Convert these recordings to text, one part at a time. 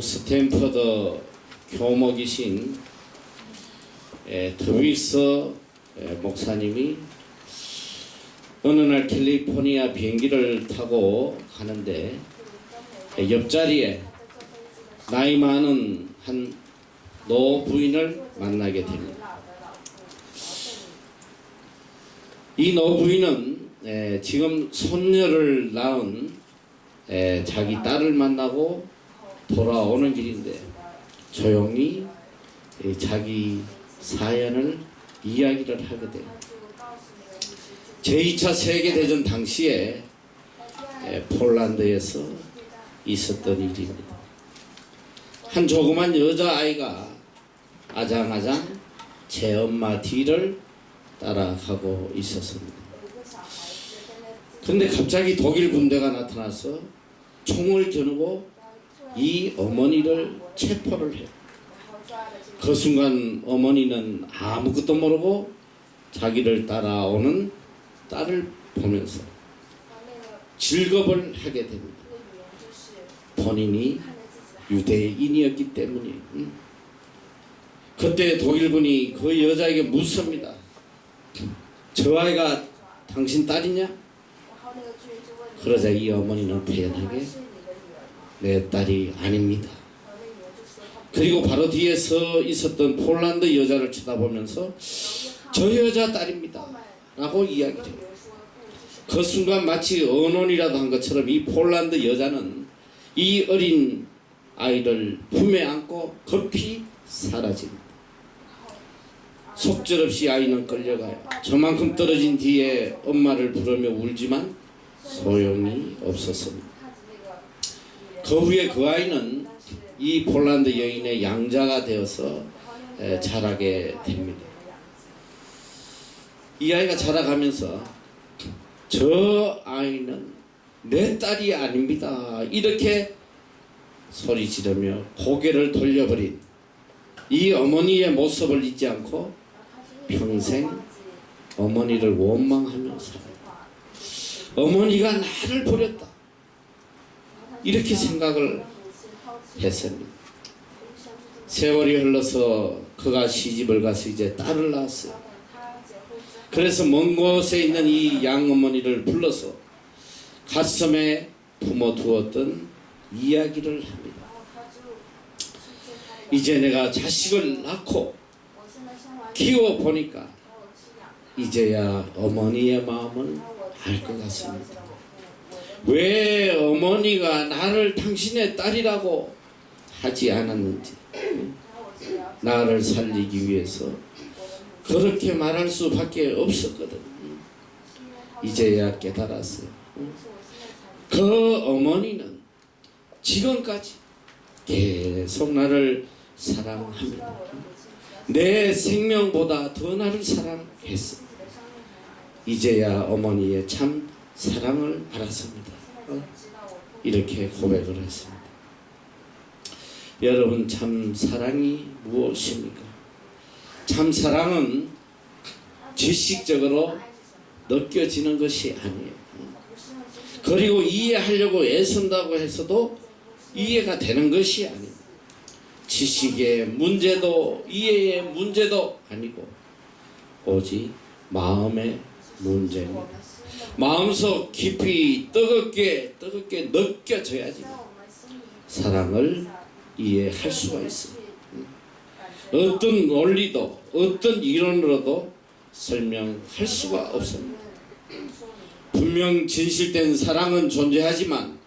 미국 스탠퍼드 교목이신 드위서 목사님이 어느 날 캘리포니아 비행기를 타고 가는데 옆자리에 나이 많은 한 노부인을 만나게 됩니다. 이 노부인은 지금 손녀를 낳은 자기 딸을 만나고 돌아오는 길인데 조용히 자기 사연을 이야기를 하게 돼요. 제2차 세계대전 당시에 폴란드에서 있었던 일입니다. 한 조그만 여자아이가 아장아장 제 엄마 뒤를 따라가고 있었습니다. 그런데 갑자기 독일 군대가 나타나서 총을 겨누고 이 어머니를 체포를 해요. 그 순간 어머니는 아무것도 모르고 자기를 따라오는 딸을 보면서 즐겁을 하게 됩니다. 본인이 유대인이었기 때문이에요. 그때 독일군이 그 여자에게 묻습니다. 저 아이가 당신 딸이냐? 그러자 이 어머니는 표현하게 내 딸이 아닙니다. 그리고 바로 뒤에 서 있었던 폴란드 여자를 쳐다보면서 저 여자 딸입니다 라고 이야기를 해요. 그 순간 마치 언론이라도 한 것처럼 이 폴란드 여자는 이 어린 아이를 품에 안고 급히 사라집니다. 속절없이 아이는 끌려가요. 저만큼 떨어진 뒤에 엄마를 부르며 울지만 소용이 없었습니다. 그 후에 그 아이는 이 폴란드 여인의 양자가 되어서 자라게 됩니다. 이 아이가 자라가면서 저 아이는 내 딸이 아닙니다 이렇게 소리 지르며 고개를 돌려버린 이 어머니의 모습을 잊지 않고 평생 어머니를 원망하며 살아요. 어머니가 나를 버렸다 이렇게 생각을 했습니다. 세월이 흘러서 그가 시집을 가서 이제 딸을 낳았어요. 그래서 먼 곳에 있는 이 양어머니를 불러서 가슴에 품어두었던 이야기를 합니다. 이제 내가 자식을 낳고 키워보니까 이제야 어머니의 마음을 알 것 같습니다. 왜 어머니가 나를 당신의 딸이라고 하지 않았는지, 나를 살리기 위해서 그렇게 말할 수밖에 없었거든. 이제야 깨달았어요. 그 어머니는 지금까지 계속 나를 사랑합니다. 내 생명보다 더 나를 사랑했어. 이제야 어머니의 참 사랑을 알았습니다. 이렇게 고백을 했습니다. 여러분, 참 사랑이 무엇입니까? 참 사랑은 지식적으로 느껴지는 것이 아니에요. 그리고 이해하려고 애쓴다고 해서도 이해가 되는 것이 아닙니다. 지식의 문제도 이해의 문제도 아니고 오직 마음의 문제입니다. 마음속 깊이 뜨겁게 느껴져야지 사랑을 이해할 수가 있습니다. 어떤 논리도 어떤 이론으로도 설명할 수가 없습니다. 분명 진실된 사랑은 존재하지만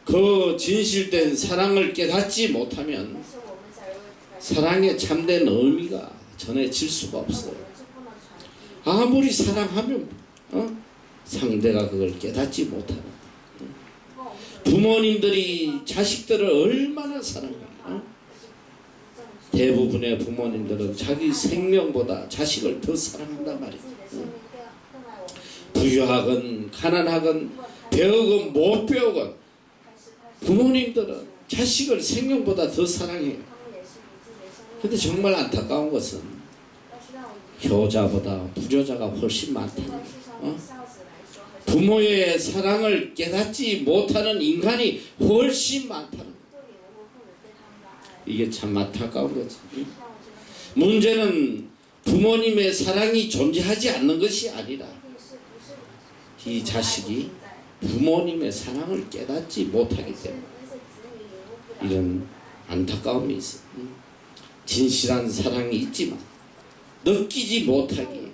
그 진실된 사랑을 깨닫지 못하면 사랑의 참된 의미가 전해질 수가 없어요. 아무리 사랑하면 상대가 그걸 깨닫지 못하는 부모님들이 자식들을 얼마나 사랑해요. 대부분의 부모님들은 자기 생명보다 자식을 더 사랑한단 말이에요. 부유하건 가난하건 배우건 못 배우건 부모님들은 자식을 생명보다 더 사랑해요. 근데 정말 안타까운 것은 효자보다 부효자가 훨씬 많다는 거예요. 부모의 사랑을 깨닫지 못하는 인간이 훨씬 많다는 거예요. 이게 참 안타까운 거지. 문제는 부모님의 사랑이 존재하지 않는 것이 아니라 이 자식이 부모님의 사랑을 깨닫지 못하기 때문에 이런 안타까움이 있어. 진실한 사랑이 있지만 느끼지 못하기에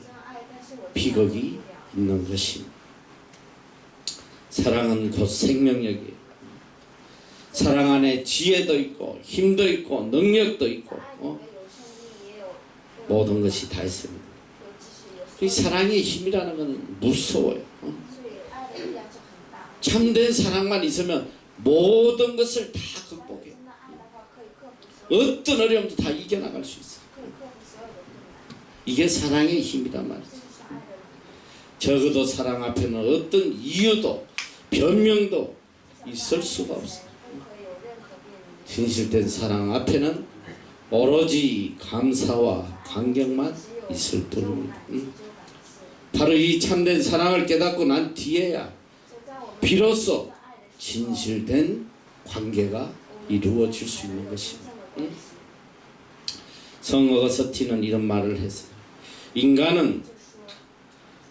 비극이 있는 것입니다. 사랑은 곧 생명력이에요. 사랑 안에 지혜도 있고 힘도 있고 능력도 있고 모든 것이 다 있습니다. 이 사랑의 힘이라는 것은 무서워요. 참된 사랑만 있으면 모든 것을 다 극복해요. 어떤 어려움도 다 이겨나갈 수 있어요. 이게 사랑의 힘이란 말이죠. 적어도 사랑 앞에는 어떤 이유도 변명도 있을 수가 없어요. 진실된 사랑 앞에는 오로지 감사와 감격만 있을 뿐입니다. 바로 이 참된 사랑을 깨닫고 난 뒤에야 비로소 진실된 관계가 이루어질 수 있는 것입니다. 성 어거스틴은 이런 말을 했어요. 인간은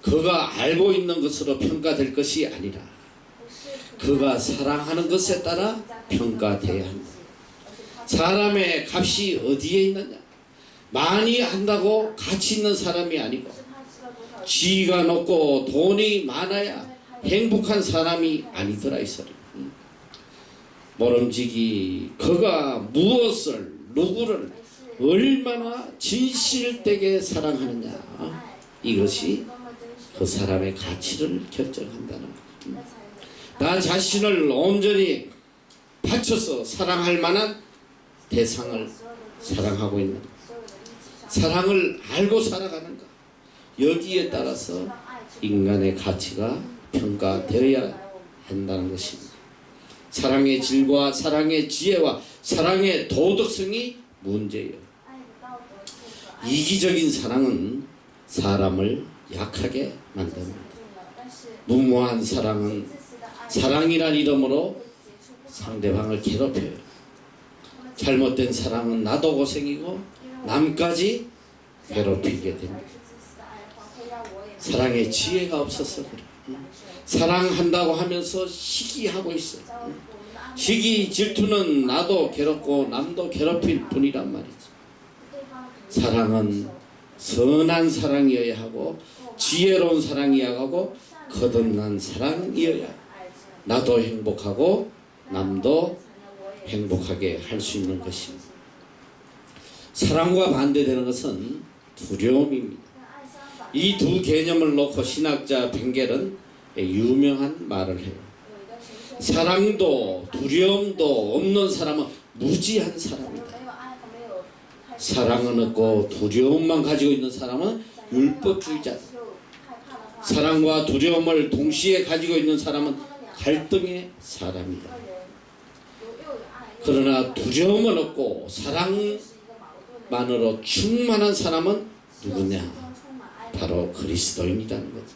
그가 알고 있는 것으로 평가될 것이 아니라 그가 사랑하는 것에 따라 평가돼야 합니다. 사람의 값이 어디에 있느냐? 많이 안다고 가치 있는 사람이 아니고 지위가 높고 돈이 많아야 행복한 사람이 아니더라 이 소리. 모름지기 그가 무엇을 누구를 얼마나 진실되게 사랑하느냐, 이것이 그 사람의 가치를 결정한다는 거죠. 나 자신을 온전히 바쳐서 사랑할 만한 대상을 사랑하고 있는, 사랑을 알고 살아가는가, 여기에 따라서 인간의 가치가 평가되어야 한다는 것입니다. 사랑의 질과 사랑의 지혜와 사랑의 도덕성이 문제예요. 이기적인 사랑은 사람을 약하게 만듭니다. 무모한 사랑은 사랑이란 이름으로 상대방을 괴롭혀요. 잘못된 사랑은 나도 고생이고 남까지 괴롭히게 됩니다. 사랑의 지혜가 없어서 그래. 사랑한다고 하면서 시기하고 있어요. 시기 질투는 나도 괴롭고 남도 괴롭힐 뿐이란 말이죠. 사랑은 선한 사랑이어야 하고 지혜로운 사랑이어야 하고 거듭난 사랑이어야 나도 행복하고 남도 행복하게 할 수 있는 것입니다. 사랑과 반대되는 것은 두려움입니다. 이 두 개념을 놓고 신학자 벵겔은 유명한 말을 해요. 사랑도 두려움도 없는 사람은 무지한 사람이다. 사랑은 없고 두려움만 가지고 있는 사람은 율법주의자다. 사랑과 두려움을 동시에 가지고 있는 사람은 갈등의 사람이다. 그러나 두려움은 없고 사랑만으로 충만한 사람은 누구냐? 바로 그리스도인이라는 거죠.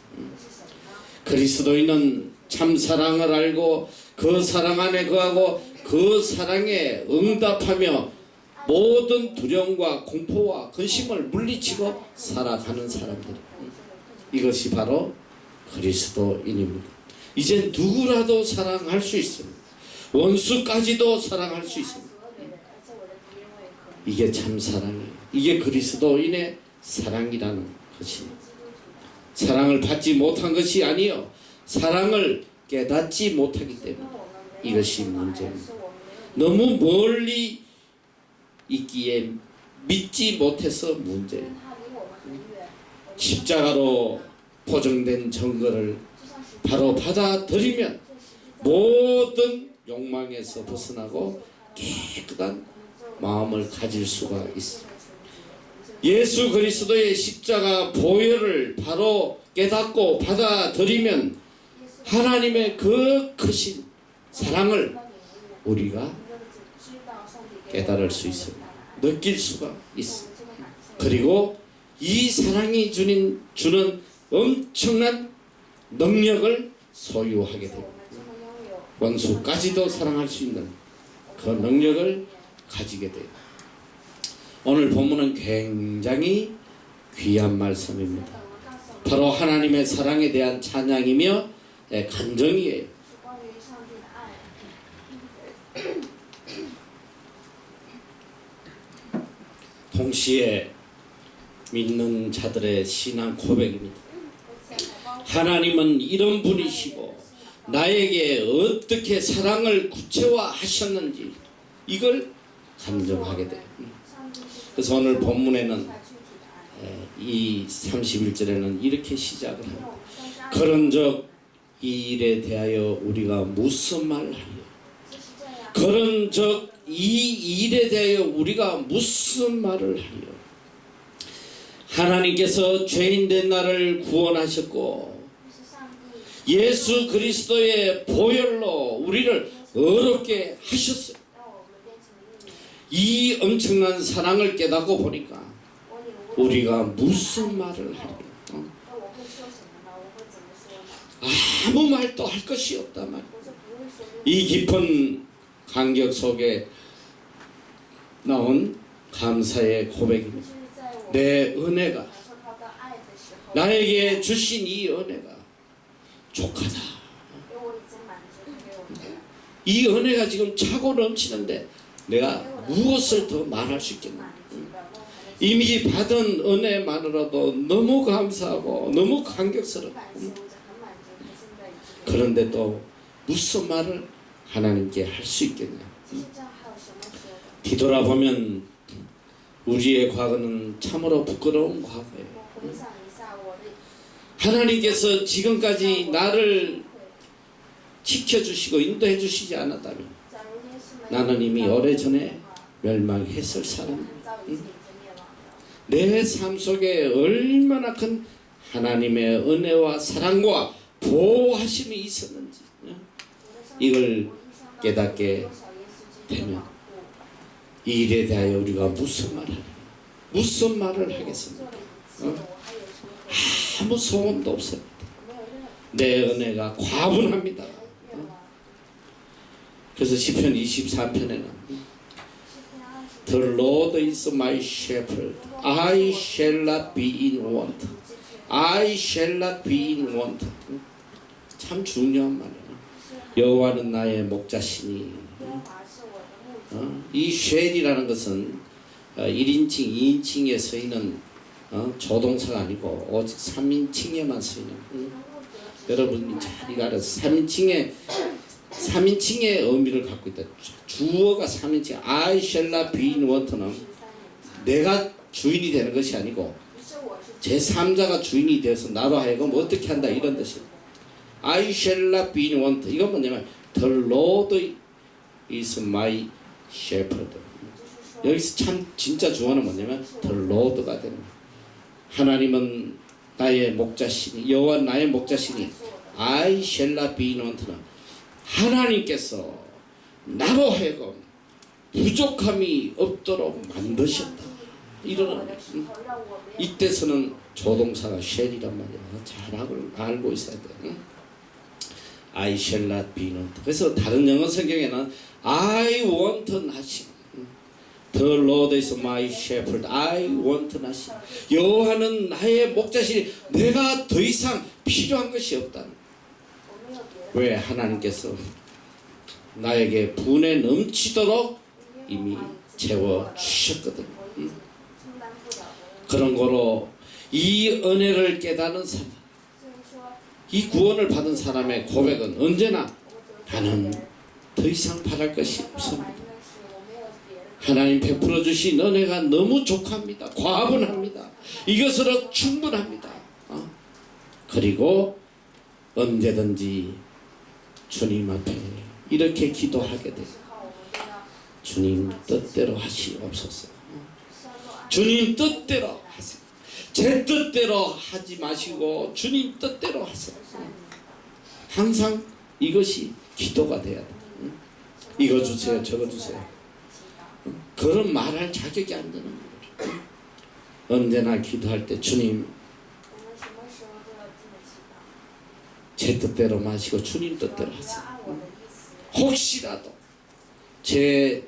그리스도인은 참 사랑을 알고 그 사랑 안에 거하고 그 사랑에 응답하며 모든 두려움과 공포와 근심을 물리치고 살아가는 사람들, 이것이 바로 그리스도인입니다. 이제 누구라도 사랑할 수 있습니다. 원수까지도 사랑할 수 있습니다. 이게 참 사랑이에요. 이게 그리스도인의 사랑이라는 것입니다. 사랑을 받지 못한 것이 아니요, 사랑을 깨닫지 못하기 때문에 이것이 문제입니다. 너무 멀리 있기에 믿지 못해서 문제예요. 십자가로 포장된 증거를 바로 받아들이면 모든 욕망에서 벗어나고 깨끗한 마음을 가질 수가 있습니다. 예수 그리스도의 십자가 보혈을 바로 깨닫고 받아들이면 하나님의 그 크신 사랑을 우리가 깨달을 수 있습니다. 느낄 수가 있습니다. 그리고 이 사랑이 주는 엄청난 능력을 소유하게 됩니다. 원수까지도 사랑할 수 있는 그 능력을 가지게 돼요. 오늘 본문은 굉장히 귀한 말씀입니다. 바로 하나님의 사랑에 대한 찬양이며 간정이에요. 동시에 믿는 자들의 신앙 고백입니다. 하나님은 이런 분이시고 나에게 어떻게 사랑을 구체화하셨는지 이걸 간증하게 돼요. 그래서 오늘 본문에는 이 31절에는 이렇게 시작을 합니다. 그런즉 이 일에 대하여 우리가 무슨 말을 하여? 그런즉 이 일에 대하여 우리가 무슨 말을 하여? 하나님께서 죄인된 나를 구원하셨고 예수 그리스도의 보혈로 우리를 의롭게 하셨어요. 이 엄청난 사랑을 깨닫고 보니까 우리가 무슨 말을 하려? 아무 말도 할 것이 없단 말이야. 이 깊은 감격 속에 나온 감사의 고백입니다. 내 은혜가 나에게 주신 이 은혜가 족하다. 이 은혜가 지금 차고 넘치는데 내가 무엇을 더 말할 수 있겠나? 이미 받은 은혜만으로도 너무 감사하고 너무 감격스럽고 그런데 또 무슨 말을 하나님께 할 수 있겠냐? 뒤돌아보면 우리의 과거는 참으로 부끄러운 과거예요. 하나님께서 지금까지 나를 지켜주시고 인도해 주시지 않았다면 나는 이미 오래전에 멸망했을 사람이에요. 내 삶 속에 얼마나 큰 하나님의 은혜와 사랑과 보호하심이 있었는지 이걸 깨닫게 되면 이 일에 대하여 우리가 무슨 말을 하겠습니까? 아무 소원도 없습니다. 내 은혜가 과분합니다. 그래서 시편 23편에는 The Lord is my shepherd. I shall not be in want. I shall not be in want. 참 중요한 말이에요. 여호와는 나의 목자시니. 이 쉘이라는 것은 1인칭, 2인칭에 쓰이는 조동사가 아니고 오직 3인칭에만 쓰이는 여러분이 잘 이거 알아서 3인칭의 의미를 갖고 있다. 주어가 3인칭 I shall not be in want는 내가 주인이 되는 것이 아니고 제3자가 주인이 되어서 나로 하여금 어떻게 한다 이런 뜻이에요. I shall not be in want. 이건 뭐냐면 The Lord is my shepherd. 여기서 참 진짜 주어는 뭐냐면 The Lord가 되는 거예요. 하나님은 나의 목자시니 여호와 나의 목자시니 I shall not be in want는 하나님께서 나로 하여금 부족함이 없도록 만드셨다. 이런 이때서는 조동사가 shall이란 말이야. 잘 알고 있어야 돼. I shall not be not. 그래서 다른 영어 성경에는 I want nothing. The Lord is my shepherd. I want nothing. 여호와는 나의 목자시니 내가 더 이상 필요한 것이 없다. 왜? 하나님께서 나에게 분에 넘치도록 이미 채워 주셨거든. 그런 거로 이 은혜를 깨닫는 사람, 이 구원을 받은 사람의 고백은 언제나 나는 더 이상 바랄 것이 없습니다. 하나님 베풀어 주신 은혜가 너무 족합니다. 과분합니다. 이것으로 충분합니다. 그리고 언제든지 주님 앞에 이렇게 기도하게 돼요. 주님 뜻대로 하시옵소서. 주님 뜻대로 하세요. 제 뜻대로 하지 마시고 주님 뜻대로 하세요. 항상 이것이 기도가 돼야 돼. 이거 주세요, 저거 주세요. 그런 말할 자격이 안 되는 거죠. 언제나 기도할 때 주님 제 뜻대로 마시고 주님 뜻대로 하세요. 혹시라도 제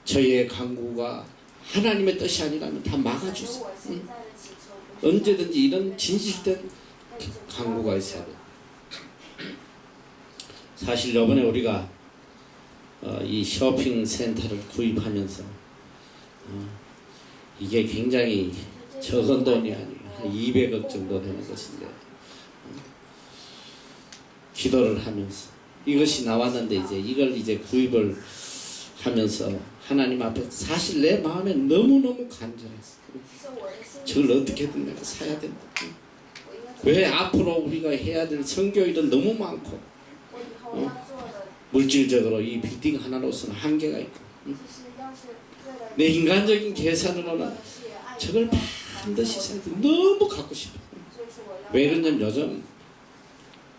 저희의 간구가 하나님의 뜻이 아니라면 다 막아주세요. 언제든지 이런 진실된 간구가 있어야 돼요. 사실 이번에 우리가 이 쇼핑센터를 구입하면서 이게 굉장히 적은 돈이 아니에요. 한 200억 정도 되는 것인데 기도를 하면서 이것이 나왔는데 이제 이걸 이제 구입을 하면서 하나님 앞에 사실 내 마음에 너무너무 간절했어. 저걸 어떻게든 내가 사야 된다. 왜 앞으로 우리가 해야 될 선교일은 너무 많고 물질적으로 이 빌딩 하나로서는 한계가 있고 내 인간적인 계산으로는 저걸 반드시 사야 돼. 너무 갖고 싶어. 왜 그러냐면 요즘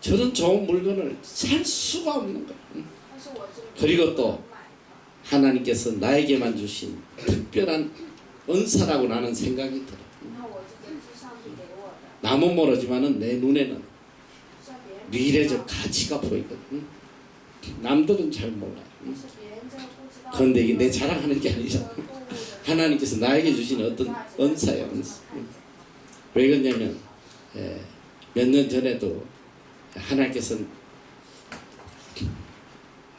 저런 좋은 물건을 살 수가 없는 거야. 그리고 또 하나님께서 나에게만 주신 특별한 은사라고 나는 생각이 들어. 남은 모르지만은 내 눈에는 미래적 가치가 보이거든. 남들은 잘 몰라. 그런데 이게 내 자랑하는 게 아니라 하나님께서 나에게 주신 어떤 은사예요. 은사. 왜 그러냐면 몇 년 전에도 하나님께서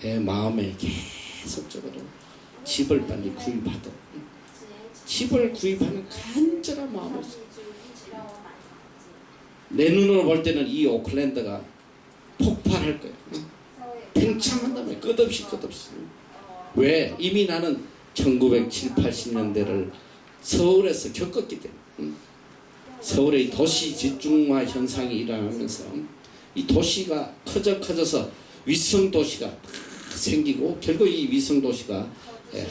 내 마음에 계속적으로 집을 빨리 구입하도록 집을 구입하는 간절한 마음을 내 눈으로 볼 때는 이 오클랜드가 폭발할 거야. 팽창한다면 끝없이. 왜? 이미 나는 1970, 80년대를 서울에서 겪었기 때문에 서울의 도시 집중화 현상이 일어나면서 이 도시가 커져서 위성 도시가 생기고 결국 이 위성 도시가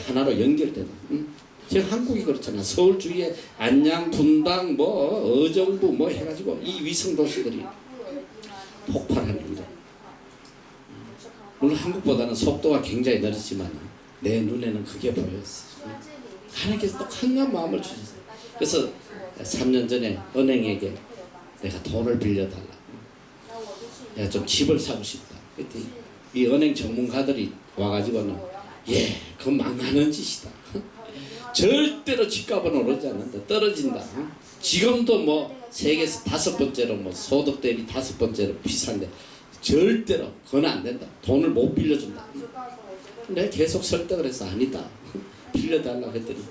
하나로 연결되는. 지금 한국이 그렇잖아. 서울 주위에 안양, 분당, 어정부 해가지고 이 위성 도시들이 폭발하는 거죠. 물론 한국보다는 속도가 굉장히 느리지만 내 눈에는 그게 보였어. 하나님께서 또 강한 마음을 주셨어요. 그래서 3년 전에 은행에게 내가 돈을 빌려달라. 내가 좀 집을 사고 싶다. 그랬더니 이 은행 전문가들이 와가지고는 그건 망하는 짓이다. 절대로 집값은 오르지 않는다. 떨어진다. 지금도 세계에서 5번째로 소득 대비 5번째로 비싼데 절대로 그건 안 된다. 돈을 못 빌려준다. 내가 계속 설득을 해서 아니다. 빌려달라고 했더니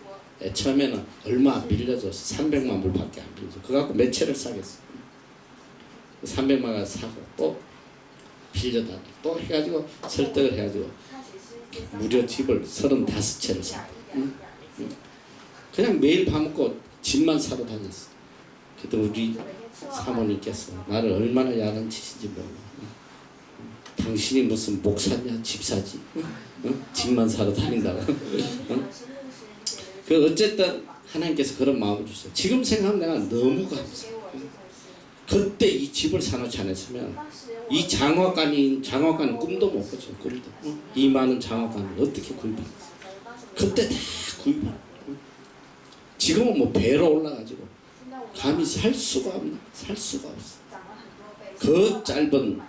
처음에는 얼마 안 빌려줘서 300만 불밖에 안 빌려줘. 그거 갖고 몇 채를 사겠어. 300만 원 사고 또 빌려달라. 또 해가지고 설득을 해가지고 무려 집을 35채를 사. 그냥 매일 밥 먹고 집만 사러 다녔어. 그때 우리 사모님께서 나를 얼마나 야단 치신지 몰라. 당신이 무슨 목사냐 집사지. 집만 사러 다닌다고. 어쨌든 하나님께서 그런 마음을 주세요. 지금 생각하면 내가 너무 감사해. 그때 이 집을 사놓지 않았으면 이 장화관은 꿈도 못 꿨죠. 꿈도. 이 많은 장화관을 어떻게 구입하겠어. 그때 다 구입하고 지금은 배로 올라가지고 감히 살 수가 없어. 그 짧은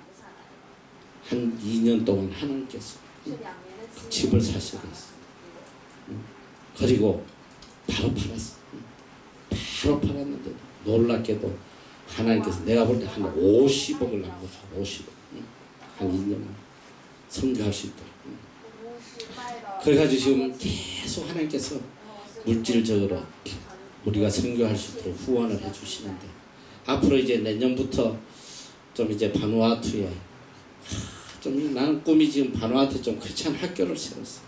한 2년 동안 하나님께서 그 집을 사시게 했어. 그리고 바로 팔았어. 바로 팔았는데 놀랍게도 하나님께서 내가 볼 때 한 50억을 난 거죠. 50억. 한 2년만 선교할 수 있도록. 그래가지고 지금 계속 하나님께서 물질적으로 우리가 선교할 수 있도록 후원을 해주시는데 앞으로 이제 내년부터 좀 이제 바누아투에 좀 나는 꿈이 지금 바누아투에 좀 크리스찬 학교를 세웠어.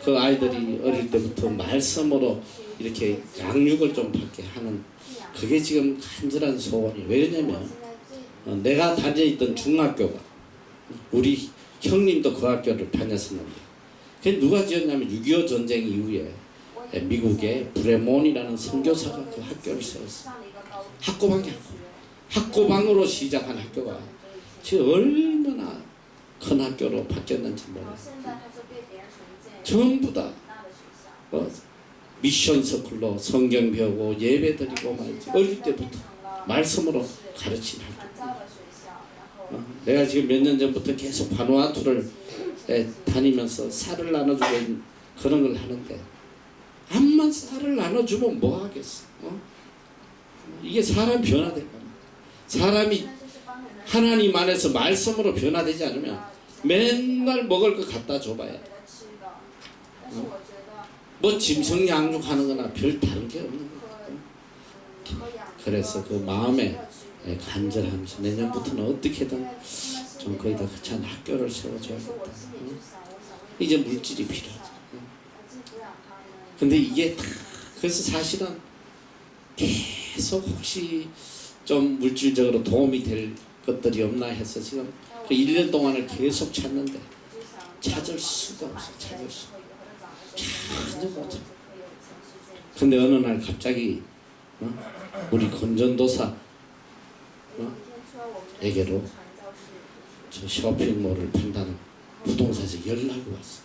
그 아이들이 어릴 때부터 말씀으로 이렇게 양육을 좀 받게 하는 그게 지금 간절한 소원이에요. 왜 그러냐면 내가 다녀있던 중학교가 우리 형님도 그 학교를 다녔었는데 그게 누가 지었냐면 6.25 전쟁 이후에 미국의 브레몬이라는 선교사가 그 학교를 세웠어. 학고방으로 시작한 학교가 지금 얼마나 큰 학교로 바뀌었는지 몰라요. 전부 다 미션 서클로 성경 배우고 예배 드리고 말이지. 어릴 때부터 말씀으로 가르친 학교. 내가 지금 몇 년 전부터 계속 바누아투를 다니면서 쌀을 나눠주고 그런 걸 하는데 암만 쌀을 나눠주면 뭐 하겠어? 이게 사람 변화될 겁니다. 사람이 하나님 안에서 말씀으로 변화되지 않으면 맨날 먹을 거 갖다 줘봐야 돼. 뭐 짐승양육하는 거나 별 다른 게 없는 거예요. 그래서 그 마음에 간절하면서 내년부터는 어떻게든 좀 거기다 그찬 학교를 세워줘야겠다. 이제 물질이 필요하죠. 근데 이게 다 그래서 사실은 계속 혹시 좀 물질적으로 도움이 될 것들이 없나 해서 지금 그 1년 동안을 계속 찾는데 찾을 수가 없어. 찾을 수. 전혀 못 찾아. 근데 어느 날 갑자기 우리 건전도사 에게로 저 쇼핑몰을 판다는 부동산에서 연락이 왔어.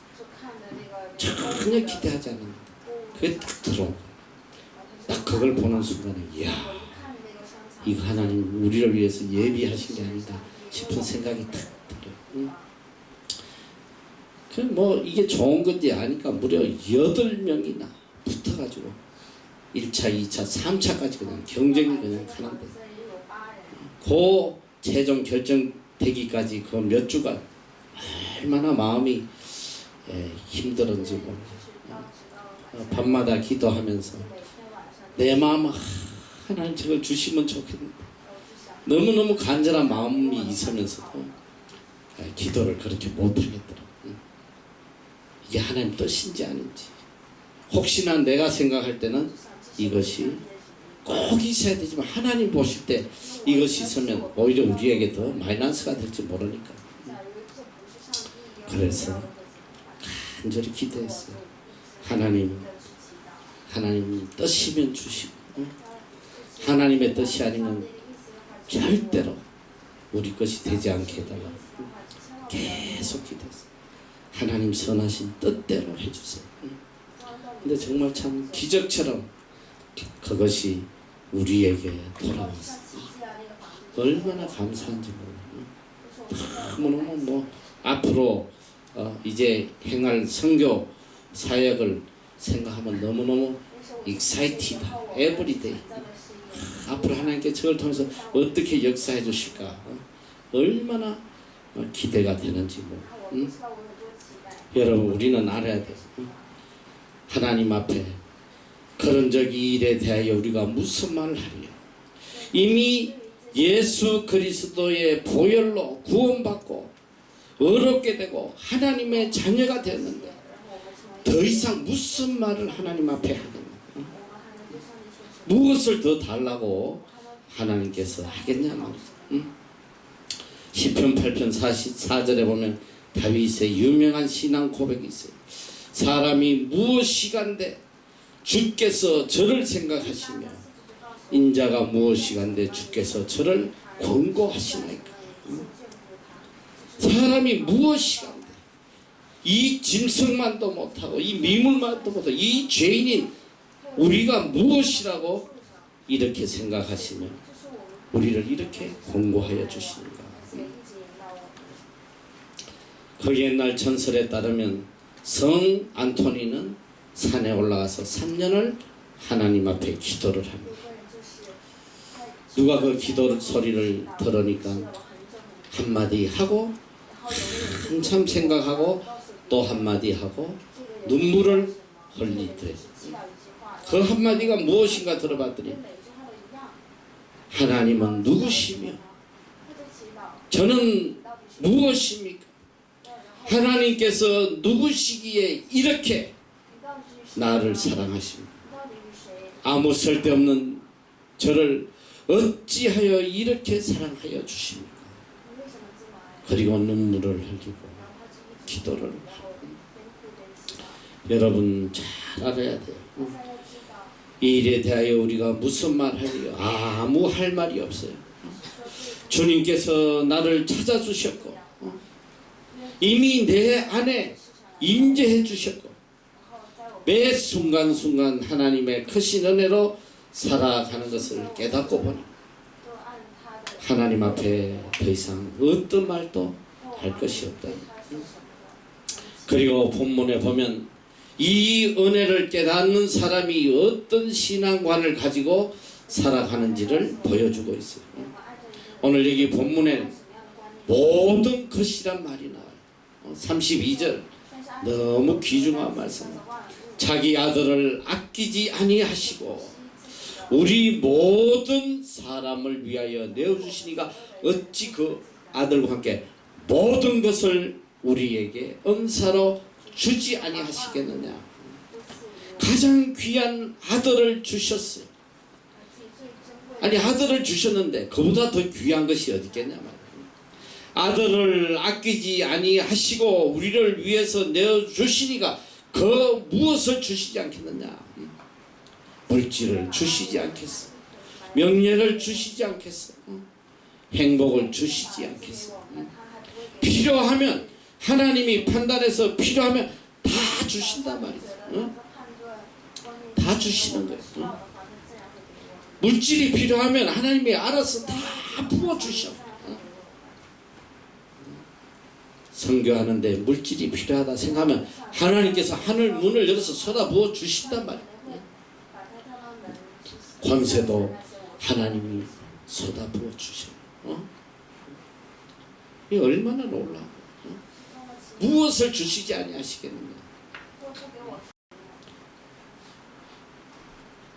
전혀 기대하지 않았는데 그게 딱 들어온 거야. 딱 그걸 보는 순간에 이야, 이거 하나님 우리를 위해서 예비하신 게 아니다 싶은 생각이 딱 들어요. 그 뭐 이게 좋은 건지 아니까 무려 8명이나 붙어가지고 1차, 2차, 3차까지 그냥 경쟁이 그냥 하는데 그 최종 결정되기까지 그 몇 주간 얼마나 마음이 힘들었는지 모르겠어요. 밤마다 기도하면서 내 마음 하나님 저걸 주시면 좋겠는데 너무너무 간절한 마음이 있으면서도 기도를 그렇게 못하겠더라고요. 이게 하나님 뜻인지 아닌지. 혹시나 내가 생각할 때는 이것이 꼭 있어야 되지만 하나님 보실 때 이것이 있으면 오히려 우리에게 더 마이너스가 될지 모르니까. 그래서 간절히 기도했어요. 하나님 뜻이면 주시고 하나님의 뜻이 아니면 절대로 우리 것이 되지 않게 해달라고 계속 기도했어요. 하나님 선하신 뜻대로 해주세요. 근데 정말 참 기적처럼 그것이 우리에게 돌아왔어요. 얼마나 감사한지 모르겠어요. 너무너무 뭐 앞으로 이제 행할 선교 사역을 생각하면 너무너무 excited다. everyday. 앞으로 하나님께 저를 통해서 어떻게 역사해 주실까 얼마나 기대가 되는지 여러분 우리는 알아야 돼요. 하나님 앞에 그런적 이 일에 대하여 우리가 무슨 말을 하리요. 이미 예수 그리스도의 보혈로 구원받고 의롭게 되고 하나님의 자녀가 되었는데 더 이상 무슨 말을 하나님 앞에 하느냐. 무엇을 더 달라고 하나님께서 하겠냐 말이죠. 시편 8편 44절에 보면 다윗의 유명한 신앙 고백이 있어요. 사람이 무엇이간데 주께서 저를 생각하시며 인자가 무엇이간데 주께서 저를 권고하시나이까. 사람이 무엇이간데 이 짐승만도 못하고 이 미물만도 못하고 이 죄인인 우리가 무엇이라고 이렇게 생각하시며 우리를 이렇게 권고하여 주시는가. 그 옛날 전설에 따르면 성 안토니는 산에 올라가서 3년을 하나님 앞에 기도를 합니다. 누가 그 기도 소리를 들으니까 한마디 하고 한참 생각하고 또 한마디 하고 눈물을 흘리더래. 그 한마디가 무엇인가 들어봤더니 하나님은 누구시며 저는 무엇입니까? 하나님께서 누구시기에 이렇게 나를 사랑하십니까? 아무 쓸데없는 저를 어찌하여 이렇게 사랑하여 주십니까? 그리고 눈물을 흘리고 기도를 하고. 여러분 잘 알아야 돼요. 이 일에 대하여 우리가 무슨 말 하리요? 아무 할 말이 없어요. 주님께서 나를 찾아주셨고 이미 내 안에 임재해 주셨고 매 순간순간 하나님의 크신 은혜로 살아가는 것을 깨닫고 보니 하나님 앞에 더 이상 어떤 말도 할 것이 없다. 그리고 본문에 보면 이 은혜를 깨닫는 사람이 어떤 신앙관을 가지고 살아가는지를 보여주고 있어요. 오늘 여기 본문에 모든 것이란 말이 나와요. 32절 너무 귀중한 말씀입니다. 자기 아들을 아끼지 아니하시고 우리 모든 사람을 위하여 내어주시니가 어찌 그 아들과 함께 모든 것을 우리에게 은사로 주지 아니하시겠느냐. 가장 귀한 아들을 주셨어요. 아니 아들을 주셨는데 그보다 더 귀한 것이 어디 있겠냐 말이에요. 아들을 아끼지 아니하시고 우리를 위해서 내어주시니가 그 무엇을 주시지 않겠느냐. 물질을 주시지 않겠어. 명예를 주시지 않겠어. 행복을 주시지 않겠어. 필요하면 하나님이 판단해서 필요하면 다 주신단 말이죠. 다 주시는 거예요. 물질이 필요하면 하나님이 알아서 다 부어주셔. 선교하는데 물질이 필요하다 생각하면 하나님께서 하늘 문을 열어서 쏟아부어 주신단 말이에요. 권세도 하나님이 쏟아부어 주셔요. 이 얼마나 놀라워. 무엇을 주시지 아니하시겠느냐.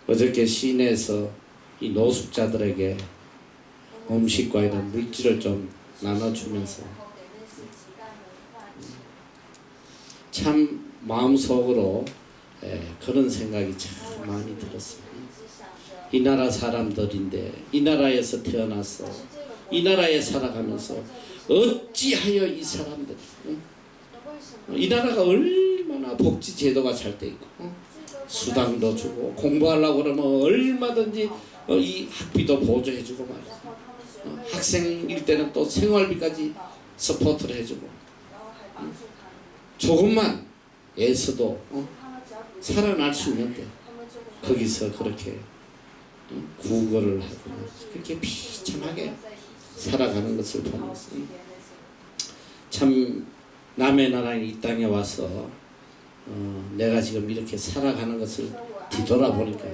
어저께 시내에서 이 노숙자들에게 음식과 이런 물질을 좀 나눠주면서 참 마음속으로 그런 생각이 참 많이 들었어요. 이 나라 사람들인데 이 나라에서 태어나서 이 나라에 살아가면서 어찌하여 이 사람들 이 나라가 얼마나 복지 제도가 잘 돼 있고 수당도 주고 공부하려고 그러면 얼마든지 이 학비도 보조해주고 말이야. 학생일 때는 또 생활비까지 서포트를 해주고 조금만 애써도 살아날 수 있는데 거기서 그렇게 구걸을 하고 그렇게 비참하게 살아가는 것을 보면서 참 남의 나라인 이 땅에 와서 내가 지금 이렇게 살아가는 것을 뒤돌아보니까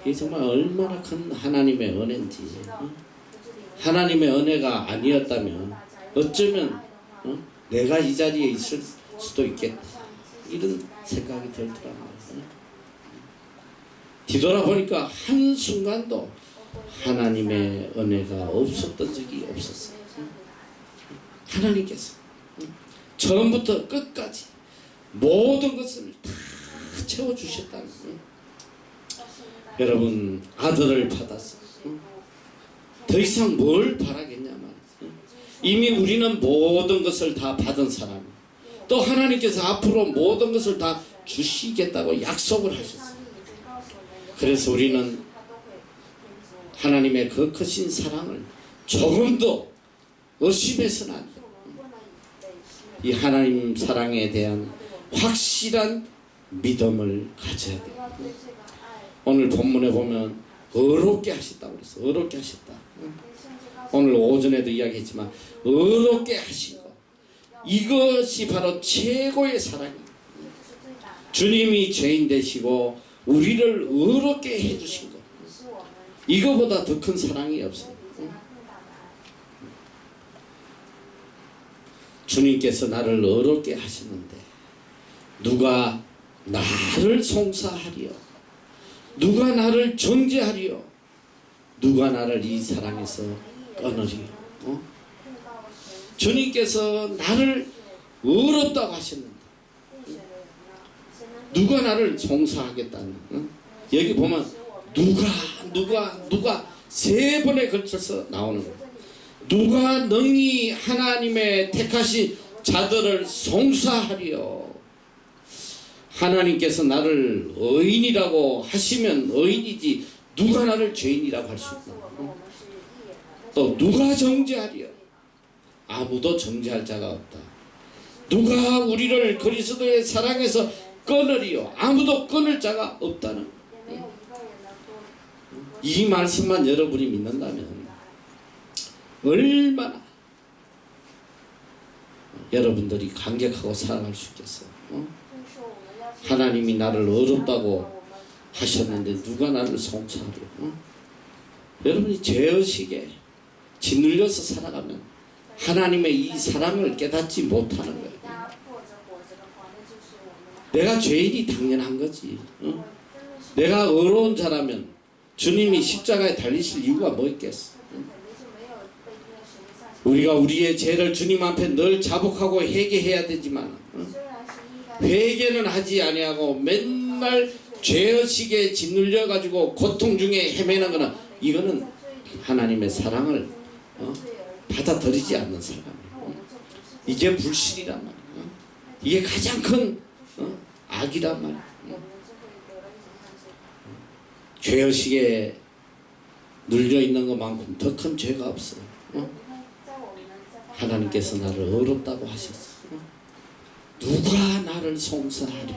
이게 정말 얼마나 큰 하나님의 은혜인지. 하나님의 은혜가 아니었다면 어쩌면 내가 이 자리에 있을 수도 있겠다 이런 생각이 들더라고요. 뒤돌아보니까 한순간도 하나님의 은혜가 없었던 적이 없었어요. 하나님께서 처음부터 끝까지 모든 것을 다 채워주셨다는 거예요. 여러분 아들을 받았어요. 더 이상 뭘 바라겠냐 말이에요. 이미 우리는 모든 것을 다 받은 사람, 또 하나님께서 앞으로 모든 것을 다 주시겠다고 약속을 하셨어요. 그래서 우리는 하나님의 그 크신 사랑을 조금도 의심해서는 안 돼요. 이 하나님 사랑에 대한 확실한 믿음을 가져야 돼요. 오늘 본문에 보면 의롭게 하셨다고 그랬어. 의롭게 하셨다. 오늘 오전에도 이야기했지만 의롭게 하신 것, 이것이 바로 최고의 사랑이에요. 주님이 죄인 되시고 우리를 의롭게 해주신 것, 이거보다 더 큰 사랑이 없어요. 주님께서 나를 의롭게 하시는데 누가 나를 송사하리요? 누가 나를 정죄하리요? 누가 나를 이 사랑에서 끊으리요? 주님께서 나를 의롭다고 하셨는데 누가 나를 송사하겠다는, 여기 보면 누가 세 번에 걸쳐서 나오는 거예요. 누가 능히 하나님의 택하신 자들을 송사하리요? 하나님께서 나를 의인이라고 하시면 의인이지 누가 나를 죄인이라고 할 수 있나? 또 누가 정죄하리요? 아무도 정죄할 자가 없다. 누가 우리를 그리스도의 사랑에서 끊으리요? 아무도 끊을 자가 없다는, 이 말씀만 여러분이 믿는다면 얼마나 여러분들이 감격하고 살아갈 수 있겠어요. 하나님이 나를 어렵다고 하셨는데 누가 나를 송사하려? 여러분이 죄의식에 짓눌려서 살아가면 하나님의 이 사랑을 깨닫지 못하는 거예요. 내가 죄인이 당연한 거지. 내가 의로운 자라면 주님이 십자가에 달리실 이유가 뭐 있겠어? 우리가 우리의 죄를 주님 앞에 늘 자복하고 회개해야 되지만 회개는 하지 아니하고 맨날 죄의식에 짓눌려 가지고 고통 중에 헤매는 거는 이거는 하나님의 사랑을 받아들이지 않는 사람이에요. 이게 불신이란 말이에요. 이게 가장 큰 악이란 말이에요. 죄의식에 눌려 있는 것만큼 더 큰 죄가 없어요. 하나님께서 나를 어렵다고 하셨어. 누가 나를 송사하려?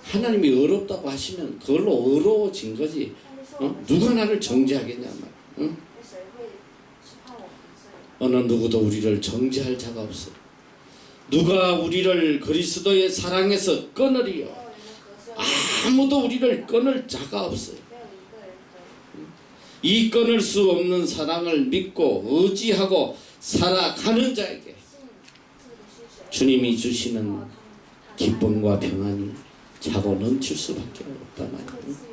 하나님이 어렵다고 하시면 그걸로 어려워진 거지. 누가 나를 정죄하겠냐 말. 어느 누구도 우리를 정죄할 자가 없어. 누가 우리를 그리스도의 사랑에서 끊으리요? 아무도 우리를 끊을 자가 없어요. 이 끊을 수 없는 사랑을 믿고 의지하고 살아가는 자에게 주님이 주시는 기쁨과 평안이 차고 넘칠 수밖에 없단 말이에요.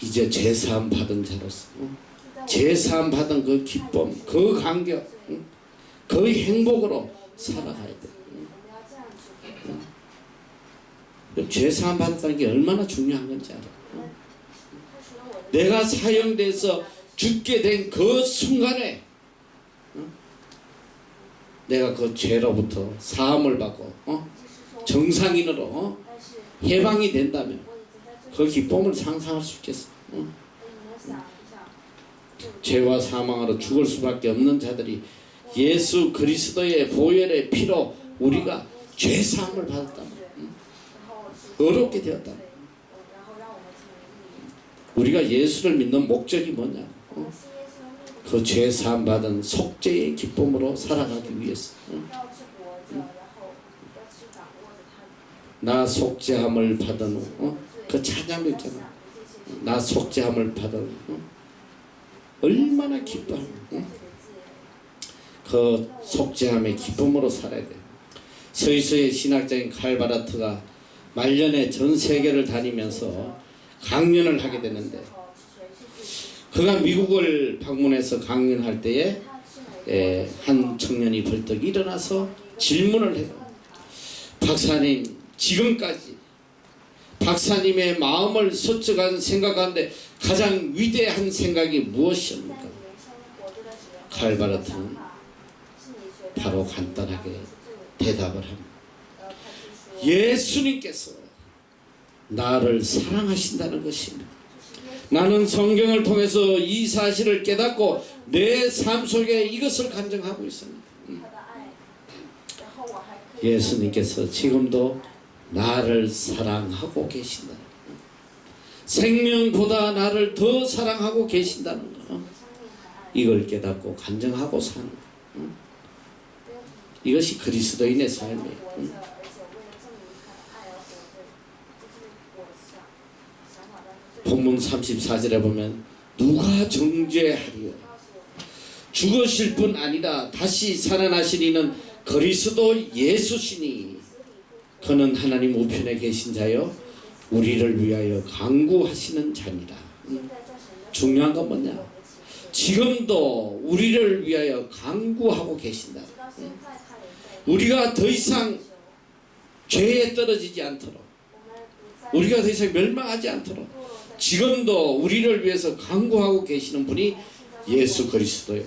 이제 제사함 받은 자로서 제사함 받은 그 기쁨, 그 감격, 그 행복으로 살아가야 돼. 죄사함 받았다는 게 얼마나 중요한 건지 알아. 내가 사형돼서 죽게 된 그 순간에 내가 그 죄로부터 사함을 받고 정상인으로 해방이 된다면 그 기쁨을 상상할 수 있겠어. 죄와 사망으로 죽을 수밖에 없는 자들이 예수 그리스도의 보혈의 피로 우리가 죄사함을 받았다. 어렵게 되었다. 우리가 예수를 믿는 목적이 뭐냐? 그 죄사함 받은 속죄의 기쁨으로 살아가기 위해서. 나 속죄함을 받은 후 그 찬양도 있잖아. 나 속죄함을 받은 후 얼마나 기뻐하는 그 속죄함의 기쁨으로 살아야 돼. 스위스의 신학자인 칼 바라트가 말년에 전 세계를 다니면서 강연을 하게 되는데 그가 미국을 방문해서 강연할 때에 한 청년이 벌떡 일어나서 질문을 해요. 박사님, 지금까지 박사님의 마음을 서쪽한 생각 가운데 가장 위대한 생각이 무엇입니까? 칼 바라트는 바로 간단하게 대답을 합니다. 예수님께서 나를 사랑하신다는 것입니다. 나는 성경을 통해서 이 사실을 깨닫고 내 삶 속에 이것을 간증하고 있습니다. 예수님께서 지금도 나를 사랑하고 계신다. 생명보다 나를 더 사랑하고 계신다는 거. 이걸 깨닫고 간증하고 사는 거. 이것이 그리스도인의 삶이에요. 본문 34절에 보면 누가 정죄하리요? 죽으실 뿐 아니라 다시 살아나시리는 그리스도 예수시니 그는 하나님 우편에 계신 자요 우리를 위하여 간구하시는 자니라. 중요한 건 뭐냐? 지금도 우리를 위하여 간구하고 계신다. 우리가 더 이상 죄에 떨어지지 않도록, 우리가 더 이상 멸망하지 않도록 지금도 우리를 위해서 간구하고 계시는 분이 예수 그리스도예요.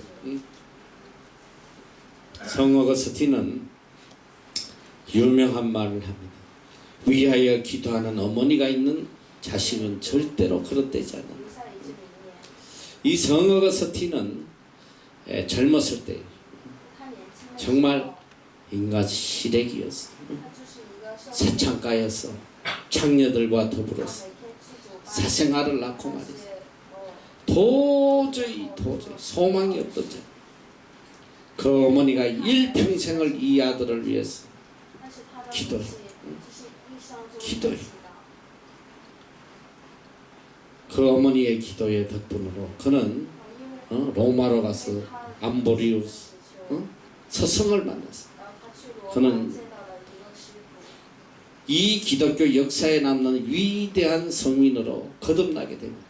성 어거스틴은 유명한 말을 합니다. 위하여 기도하는 어머니가 있는 자식은 절대로 그릇되지 않아. 이 성 어거스틴은 젊었을 때 정말 인간 시래기였어. 사창가였어. 창녀들과 더불어서 사생아를 낳고 말이야. 도저히 소망이 없던 자. 그 어머니가 일평생을 이 아들을 위해서 기도해. 기도해. 그 어머니의 기도의 덕분으로 그는 로마로 가서 암보리우스 서성을 만났어. 그는 이 기독교 역사에 남는 위대한 성인으로 거듭나게 됩니다.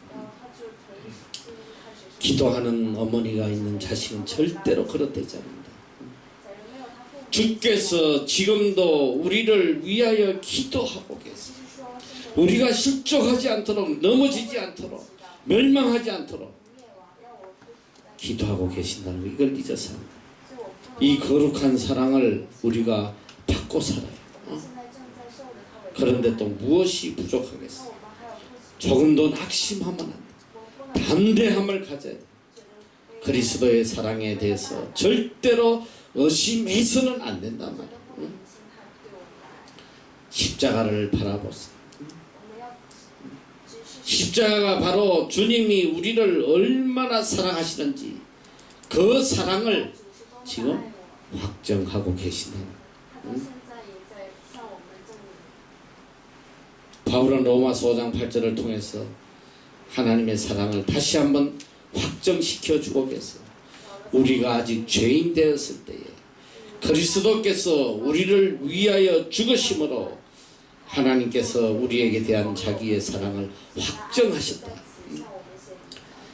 기도하는 어머니가 있는 자식은 절대로 그릇되지 않는다. 주께서 지금도 우리를 위하여 기도하고 계세요. 우리가 실족하지 않도록, 넘어지지 않도록, 멸망하지 않도록 기도하고 계신다는 거, 이걸 잊어서 이 거룩한 사랑을 우리가 받고 살아요. 그런데 또 무엇이 부족하겠어? 조금도 낙심하면 안 돼. 담대함을 가져야 돼. 그리스도의 사랑에 대해서 절대로 의심해서는 안 된단 말이야. 십자가를 바라보세요. 십자가가 바로 주님이 우리를 얼마나 사랑하시는지 그 사랑을 지금 확정하고 계시는. 바울은 로마서 5장 8절을 통해서 하나님의 사랑을 다시 한번 확정시켜 주고 계세요. 우리가 아직 죄인 되었을 때에 그리스도께서 우리를 위하여 죽으심으로 하나님께서 우리에게 대한 자기의 사랑을 확정하셨다.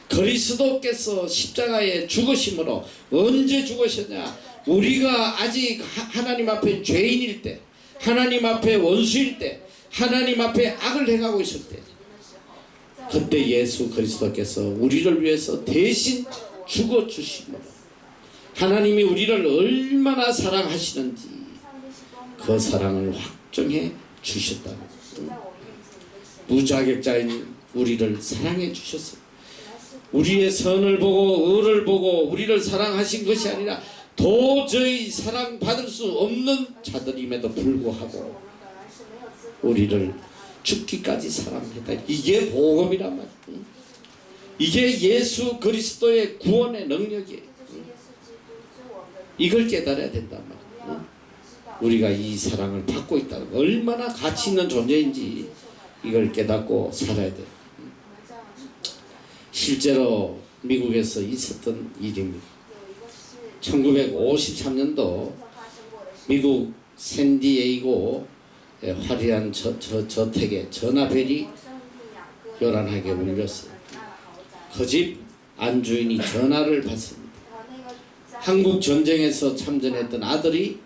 그리스도께서 십자가에 죽으심으로 언제 죽으셨냐? 우리가 아직 하나님 앞에 죄인일 때, 하나님 앞에 원수일 때, 하나님 앞에 악을 행하고 있을 때, 그때 예수 그리스도께서 우리를 위해서 대신 죽어주심으로 하나님이 우리를 얼마나 사랑하시는지 그 사랑을 확정해 주셨다. 무자격자인 우리를 사랑해 주셨어요. 우리의 선을 보고 의를 보고 우리를 사랑하신 것이 아니라 도저히 사랑받을 수 없는 자들임에도 불구하고 우리를 죽기까지 사랑했다. 이게 복음이란 말이에요. 이게 예수 그리스도의 구원의 능력이에요. 이걸 깨달아야 된단 말이에요. 우리가 이 사랑을 받고 있다는 거, 얼마나 가치 있는 존재인지 이걸 깨닫고 살아야 돼요. 실제로 미국에서 있었던 일입니다. 1953년도 미국 샌디에이고 화려한 저택에 전화벨이 요란하게 울렸어요. 그 집 안주인이 전화를 받습니다. 한국 전쟁에서 참전했던 아들이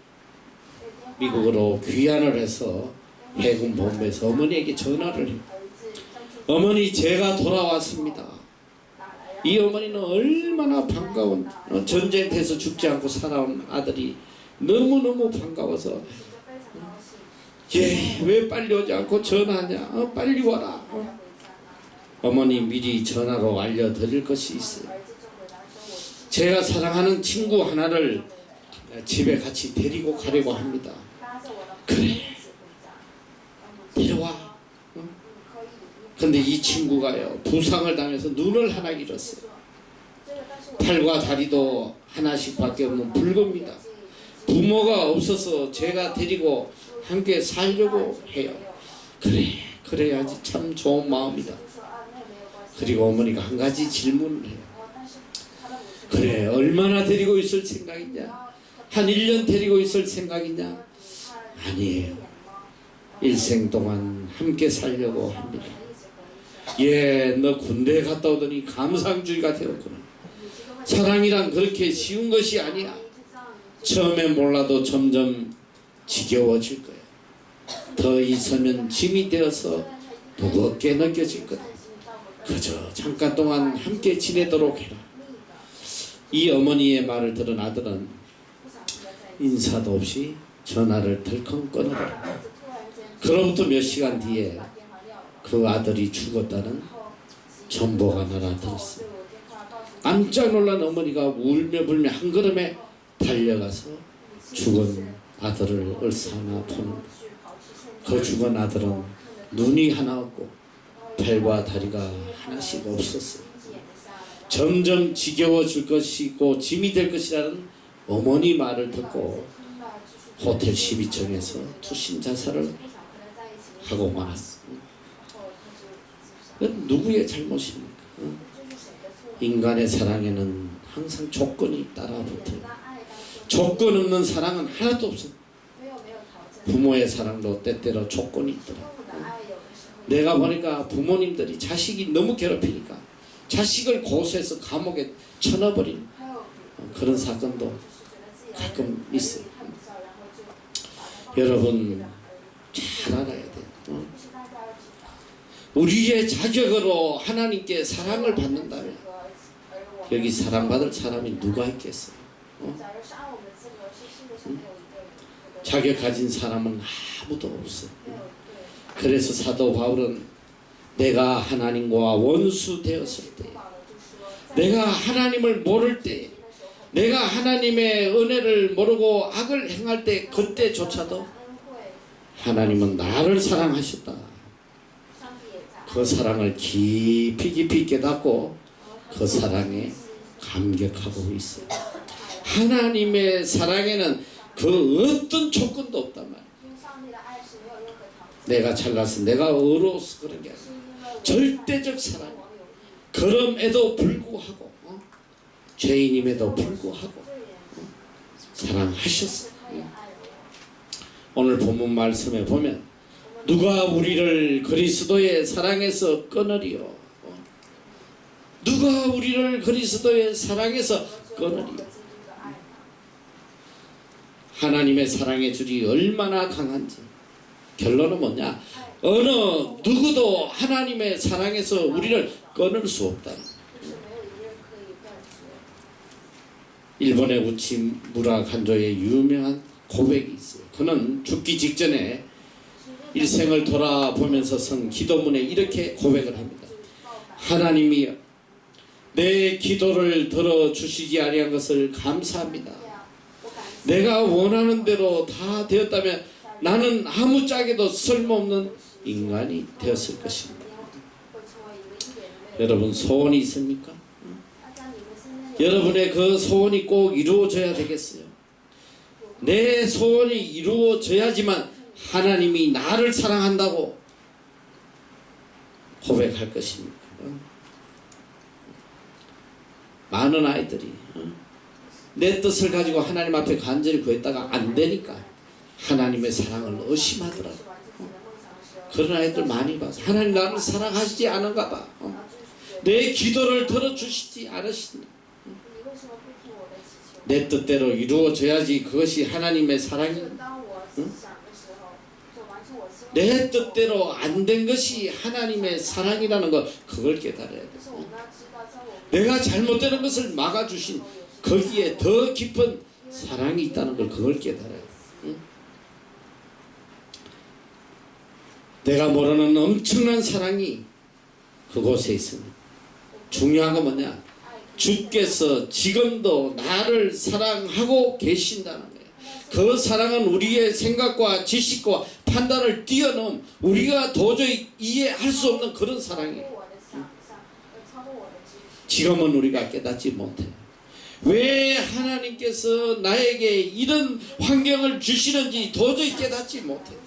미국으로 귀환을 해서 해군 본부에서 어머니에게 전화를 해요. 어머니, 제가 돌아왔습니다. 이 어머니는 얼마나 반가운, 전쟁터에서 죽지 않고 살아온 아들이 너무너무 반가워서 왜 빨리 오지 않고 전화하냐? 빨리 와라. 어머니, 미리 전화로 알려드릴 것이 있어요. 제가 사랑하는 친구 하나를 집에 같이 데리고 가려고 합니다. 그래, 데려와. 근데 이 친구가요, 부상을 당해서 눈을 하나 잃었어요. 팔과 다리도 하나씩 밖에 없는 불금입니다. 부모가 없어서 제가 데리고 함께 살려고 해요. 그래, 그래야지. 참 좋은 마음이다. 그리고 어머니가 한 가지 질문을 해요. 그래, 얼마나 데리고 있을 생각이냐? 한 1년 데리고 있을 생각이냐? 아니에요. 일생 동안 함께 살려고 합니다. 너 군대 갔다 오더니 감상주의가 되었구나. 사랑이란 그렇게 쉬운 것이 아니야. 처음엔 몰라도 점점 지겨워질 거야. 더 있으면 짐이 되어서 무겁게 느껴질 거다. 그저 잠깐 동안 함께 지내도록 해라. 이 어머니의 말을 들은 아들은 인사도 없이 전화를 덜컹 끊어버려. 그로부터 몇 시간 뒤에 그 아들이 죽었다는 정보가 날아들었어요. 깜짝 놀란 어머니가 울며 불며 한 걸음에 달려가서 죽은 아들을 얼싸안아 보는. 그 죽은 아들은 눈이 하나 없고 팔과 다리가 하나씩 없었어요. 점점 지겨워질 것이고 짐이 될 것이라는 어머니 말을 듣고 호텔 12층에서 투신 자살을 하고 말았습니다. 그건 누구의 잘못입니까? 인간의 사랑에는 항상 조건이 따라붙어요. 조건 없는 사랑은 하나도 없어. 부모의 사랑도 때때로 조건이 있더라고요. 내가 보니까 부모님들이 자식이 너무 괴롭히니까 자식을 고소해서 감옥에 쳐넣어버리는 그런 사건도 가끔 있어요. 여러분 잘 알아야 돼요. 우리의 자격으로 하나님께 사랑을 받는다면 여기 사랑받을 사람이 누가 있겠어요? 자격 가진 사람은 아무도 없어요. 그래서 사도 바울은 내가 하나님과 원수 되었을 때, 내가 하나님을 모를 때, 내가 하나님의 은혜를 모르고 악을 행할 때, 그때조차도 하나님은 나를 사랑하셨다. 그 사랑을 깊이 깨닫고 그 사랑에 감격하고 있어요. 하나님의 사랑에는 그 어떤 조건도 없단 말이에요. 내가 잘나서 내가 의로워서 그런 게 아니라 절대적 사랑. 그럼에도 불구하고 죄인임에도 불구하고 사랑하셨어요. 오늘 본문 말씀에 보면 누가 우리를 그리스도의 사랑에서 끊으리요? 누가 우리를 그리스도의 사랑에서 끊으리요? 하나님의 사랑의 줄이 얼마나 강한지. 결론은 뭐냐? 어느 누구도 하나님의 사랑에서 우리를 끊을 수 없다. 일본의 우치 무라 간조의 유명한 고백이 있어요. 그는 죽기 직전에 일생을 돌아보면서 쓴 기도문에 이렇게 고백을 합니다. 하나님이여, 내 기도를 들어주시지 아니한 것을 감사합니다. 내가 원하는 대로 다 되었다면 나는 아무짝에도 쓸모없는 인간이 되었을 것입니다. 여러분 소원이 있습니까? 여러분의 그 소원이 꼭 이루어져야 되겠어요. 내 소원이 이루어져야지만 하나님이 나를 사랑한다고 고백할 것입니다. 많은 아이들이 내 뜻을 가지고 하나님 앞에 간절히 구했다가 안 되니까 하나님의 사랑을 의심하더라고요. 그런 아이들 많이 봐서 하나님 나를 사랑하시지 않은가 봐. 내 기도를 들어주시지 않으신다. 내 뜻대로 이루어져야지 그것이 하나님의 사랑입니다. 내 뜻대로 안 된 것이 하나님의 사랑이라는 것, 그걸 깨달아야 돼. 내가 잘못되는 것을 막아주신 거기에 더 깊은 사랑이 있다는 걸, 그걸 깨달아야 돼. 내가 모르는 엄청난 사랑이 그곳에 있습니다. 중요한 건 뭐냐? 주께서 지금도 나를 사랑하고 계신다는 거예요. 그 사랑은 우리의 생각과 지식과 판단을 뛰어넘 우리가 도저히 이해할 수 없는 그런 사랑이에요. 지금은 우리가 깨닫지 못해요. 왜 하나님께서 나에게 이런 환경을 주시는지 도저히 깨닫지 못해요.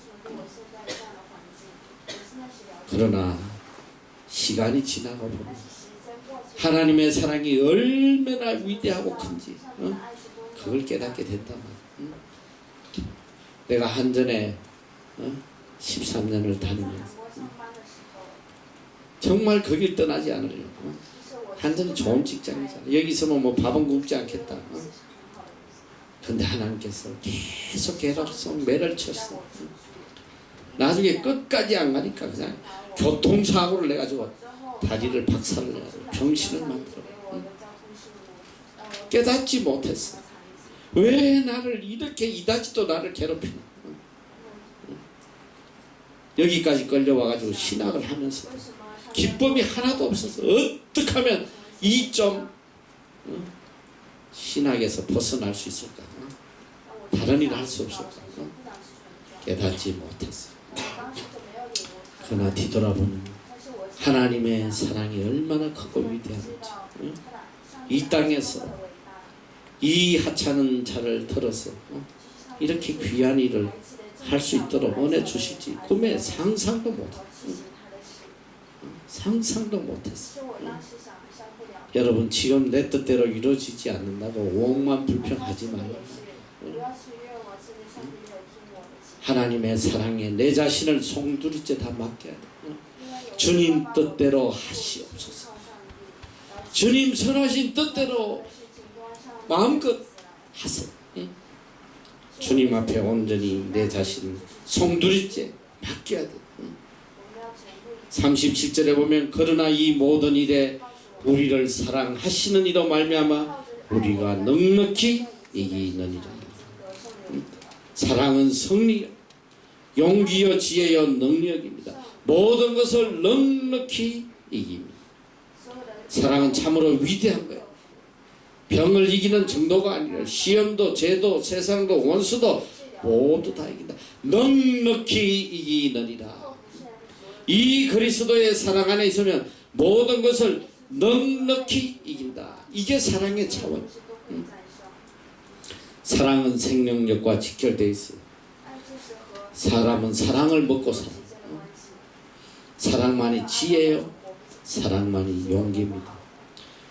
그러나 시간이 지나고 보면 하나님의 사랑이 얼마나 위대하고 큰지 그걸 깨닫게 된단 말이에요. 내가 한전에 13년을 다니면서 정말 그 길 떠나지 않으려고. 한전이 좋은 직장이잖아. 여기서는 뭐 밥은 굶지 않겠다. 근데 하나님께서 계속 괴롭소 매를 쳤어. 나중에 끝까지 안 가니까 그냥 교통사고를 내가지고 다리를 박살을 내가지고 병신을 만들어. 깨닫지 못했어. 왜 나를 이렇게 이다지도 나를 괴롭히나. 여기까지 끌려와가지고 신학을 하면서 기쁨이 하나도 없어서 어떻게 하면 이 좀 신학에서 벗어날 수 있을까? 다른 일을 할 수 없을까? 깨닫지 못했어. 그러나 뒤돌아보면 하나님의 사랑이 얼마나 크고 위대한지, 이 땅에서 이 하찮은 자를 들어서 이렇게 귀한 일을 할 수 있도록 은혜 주실지 꿈에 상상도 못했어. 상상도 못했어. 여러분 지금 내 뜻대로 이루어지지 않는다고 원망 불평하지 말라. 하나님의 사랑에 내 자신을 송두리째 다 맡겨야 돼. 주님 뜻대로 하시옵소서. 주님 선하신 뜻대로 마음껏 하세요. 주님 앞에 온전히 내 자신을 송두리째 맡겨야 돼. 37절에 보면 그러나 이 모든 일에 우리를 사랑하시는 이로 말미암아 우리가 넉넉히 이기느니라. 사랑은 성리, 용기여 지혜여 능력입니다. 모든 것을 넉넉히 이깁니다. 사랑은 참으로 위대한 거예요. 병을 이기는 정도가 아니라 시험도 죄도 세상도 원수도 모두 다 이긴다. 넉넉히 이기느니라. 이 그리스도의 사랑 안에 있으면 모든 것을 넉넉히 이긴다. 이게 사랑의 차원. 사랑은 생명력과 직결되어 있어요. 사람은 사랑을 먹고 살아. 사랑만이 지혜요. 사랑만이 용기입니다.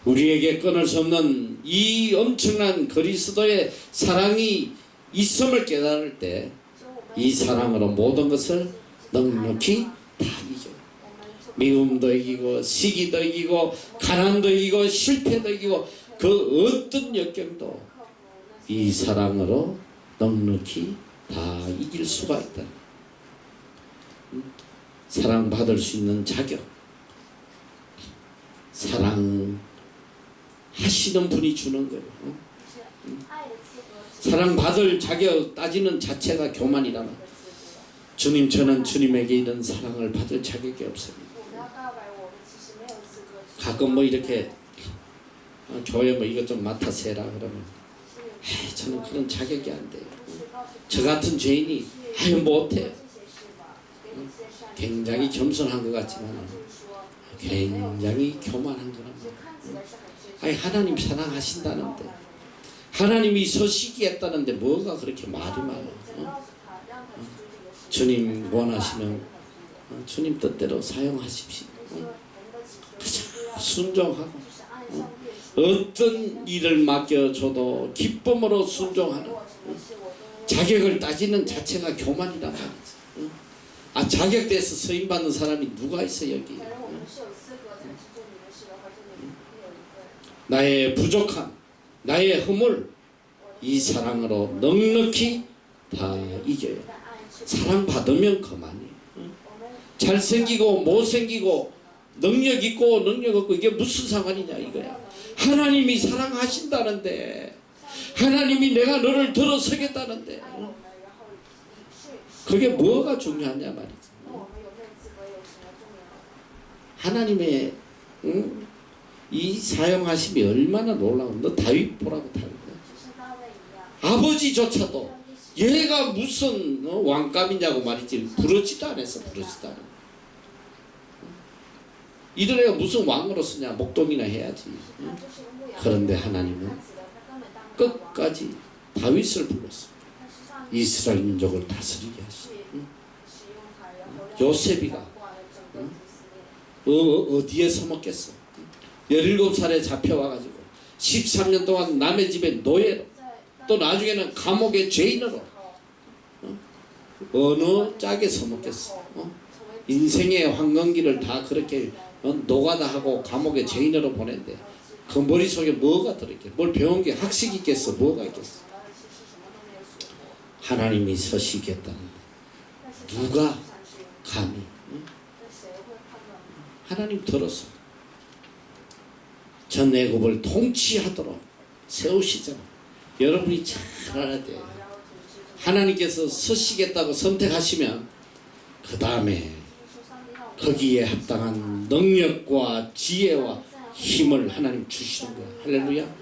우리에게 끊을 수 없는 이 엄청난 그리스도의 사랑이 있음을 깨달을 때 이 사랑으로 모든 것을 넉넉히 다 이겨요. 미움도 이기고 시기도 이기고 가난도 이기고 실패도 이기고 그 어떤 역경도 이 사랑으로 넉넉히 다 이길 수가 있다. 사랑받을 수 있는 자격, 사랑하시는 분이 주는 거예요. 사랑받을 자격 따지는 자체가 교만이라면 주님, 저는 주님에게 이런 사랑을 받을 자격이 없습니다. 가끔 뭐 이렇게 교회 뭐 이것 좀 맡아서 해라 그러면 저는 그런 자격이 안 돼요. 저 같은 죄인이 아유 못해요. 굉장히 겸손한 것 같지만 굉장히 교만한 거랍니다. 아니 하나님 사랑하신다는데, 하나님이 서시기했다는데 뭐가 그렇게 말이 많아? 주님 원하시면 주님 뜻대로 사용하십시오. 순종하고 어떤 일을 맡겨줘도 기쁨으로 순종하는 자격을 따지는 자체가 교만이란 말이지. 아, 자격돼서 서임받는 사람이 누가 있어 여기? 나의 부족함, 나의 허물, 이 사랑으로 넉넉히 다 이겨요. 사랑받으면 그만이에요. 잘생기고 못생기고 능력 있고 능력 없고 이게 무슨 상관이냐 이거야. 하나님이 사랑하신다는데, 하나님이 내가 너를 들어서겠다는데 그게 뭐가 중요하냐 말이지. 하나님의 이 사용하심이 얼마나 놀라운. 너 다윗 보라고 다윗. 아버지조차도 얘가 무슨 왕감이냐고 말이지 부르지도 않았어. 부르지도 않아. 이들 애가 무슨 왕으로 쓰냐. 목동이나 해야지. 그런데 하나님은 끝까지 다윗을 불렀어. 이스라엘 민족을 다스리게 하시고. 요셉이가 어디에 서먹겠어. 17살에 잡혀와가지고 13년 동안 남의 집에 노예로, 또 나중에는 감옥의 죄인으로 어느 짝에 서먹겠어. 인생의 황금기를 다 그렇게 노가다 하고 감옥의 죄인으로 보낸대. 그 머릿속에 뭐가 들어있겠어? 뭘 배운 게 학식이 있겠어? 뭐가 있겠어? 하나님이 서시겠다는데 누가 감히? 하나님 들었어. 전 애굽을 통치하도록 세우시잖아. 여러분이 잘 알아야 돼. 하나님께서 서시겠다고 선택하시면 그 다음에 거기에 합당한 능력과 지혜와 힘을 하나님 주시는 거야. 할렐루야.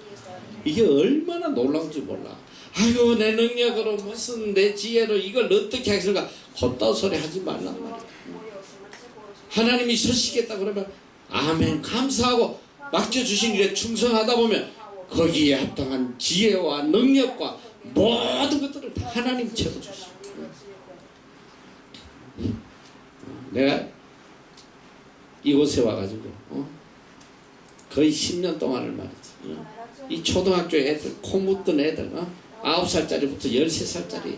이게 얼마나 놀라운지 몰라. 아유 내 능력으로 무슨 내 지혜로 이걸 어떻게 하겠을까. 헛다운 소리 하지 말란 말이야. 하나님이 서시겠다 그러면 아멘 감사하고 맡겨주신 일에 충성하다 보면 거기에 합당한 지혜와 능력과 모든 것들을 다 하나님 채워주시고. 내가 이곳에 와가지고 거의 10년 동안을 말이지, 이 초등학교 애들, 코 묻던 애들, 9살짜리부터 13살짜리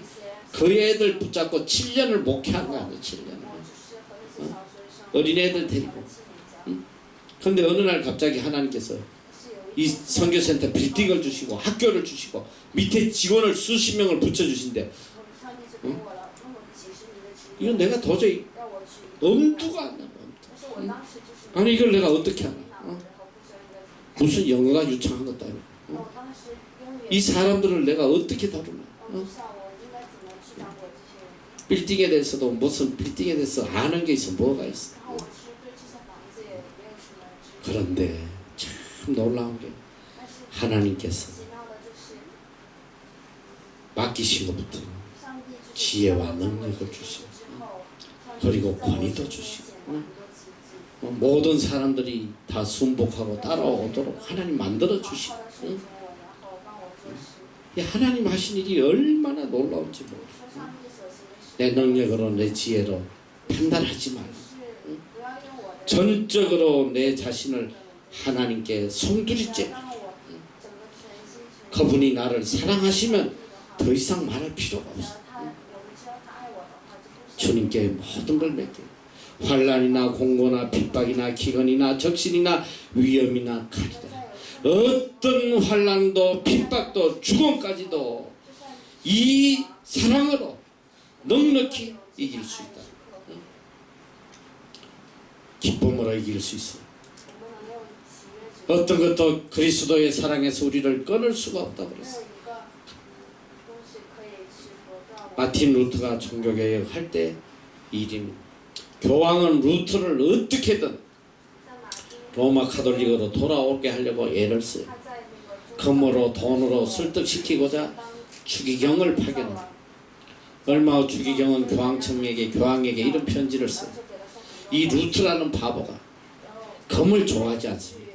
그 애들 붙잡고 7년을 목회한 거 아니야. 7년을 어린애들 데리고. 근데 어느 날 갑자기 하나님께서 이 선교센터 빌딩을 주시고 학교를 주시고 밑에 직원을 수십 명을 붙여주신대. 이건 내가 도저히 엄두가 안 나. 아니 이걸 내가 어떻게 하나? 무슨 영어가 유창한 것도 아니고. 이 사람들을 내가 어떻게 다루나? 빌딩에 대해서도 무슨 빌딩에 대해서 아는 게 있어. 뭐가 있어? 그런데 참 놀라운 게 하나님께서 맡기신 것부터 지혜와 능력을 주시고 그리고 권위도 주시고 모든 사람들이 다 순복하고 따라오도록 하나님 만들어 주시고 하나님 하신 일이 얼마나 놀라운지 모르겠어요. 내 능력으로 내 지혜로 판단하지 말고 전적으로 내 자신을 하나님께 송두리째 그분이 나를 사랑하시면 더 이상 말할 필요가 없어. 주님께 모든 걸 맡겨요. 환난이나 공고나 핍박이나 기근이나 적신이나 위험이나 칼이다. 어떤 환난도 핍박도 죽음까지도 이 사랑으로 넉넉히 이길 수 있다. 기쁨으로 이길 수 있어. 어떤 것도 그리스도의 사랑에서 우리를 끊을 수가 없다 그랬어. 마틴 루터가 종교개혁 할 때 일입니다. 교황은 루터를 어떻게든 로마 카톨릭으로 돌아오게 하려고 애를 써요. 금으로 돈으로 설득시키고자 추기경을 파견합니다. 얼마 후 추기경은 교황에게 이런 편지를 써요. 이 루터라는 바보가 금을 좋아하지 않습니다.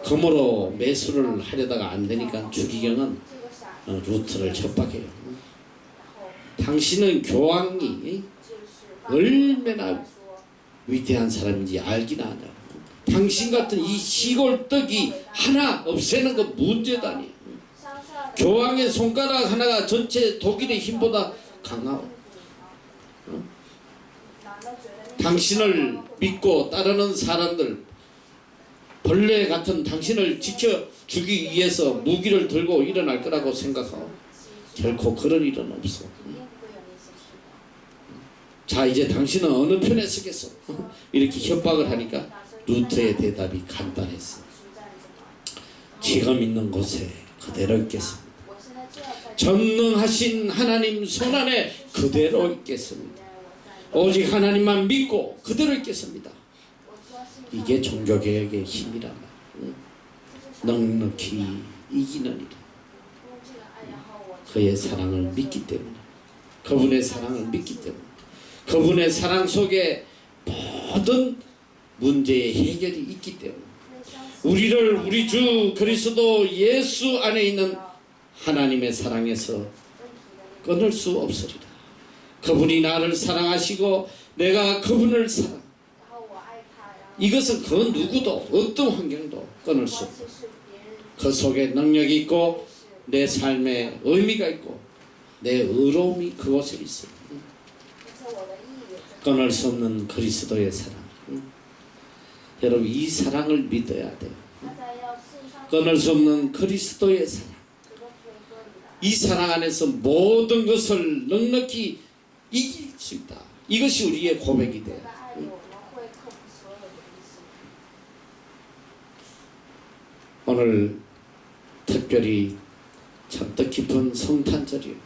금으로 매수를 하려다가 안 되니까 추기경은 루터를 협박해요. 당신은 교황이 얼마나 위대한 사람인지 알긴 아냐. 당신 같은 이 시골 떡이 하나 없애는 거 문제다니. 교황의 손가락 하나가 전체 독일의 힘보다 강하고 당신을 믿고 따르는 사람들 벌레 같은 당신을 지켜주기 위해서 무기를 들고 일어날 거라고 생각하고 결코 그런 일은 없어. 자 이제 당신은 어느 편에 서겠어? 이렇게 협박을 하니까 루터의 대답이 간단했어. 지금 있는 곳에 그대로 있겠습니다. 전능하신 하나님 손안에 그대로 있겠습니다. 오직 하나님만 믿고 그대로 있겠습니다. 이게 종교개혁의 힘이란 말이야. 넉넉히 이기는 일. 그의 사랑을 믿기 때문에 그분의 사랑을 믿기 때문에 그분의 사랑 속에 모든 문제의 해결이 있기 때문에 우리를 우리 주 그리스도 예수 안에 있는 하나님의 사랑에서 끊을 수 없으리라. 그분이 나를 사랑하시고 내가 그분을 사랑. 이것은 그 누구도 어떤 환경도 끊을 수 없고 그 속에 능력이 있고 내 삶에 의미가 있고 내 의로움이 그곳에 있어. 끊을 수 없는 그리스도의 사랑. 여러분 이 사랑을 믿어야 돼요. 끊을 수 없는 그리스도의 사랑. 이 사랑 안에서 모든 것을 넉넉히 이길 수 있다. 이것이 우리의 고백이 돼요. 오늘 특별히 참 뜻깊은 성탄절이에요.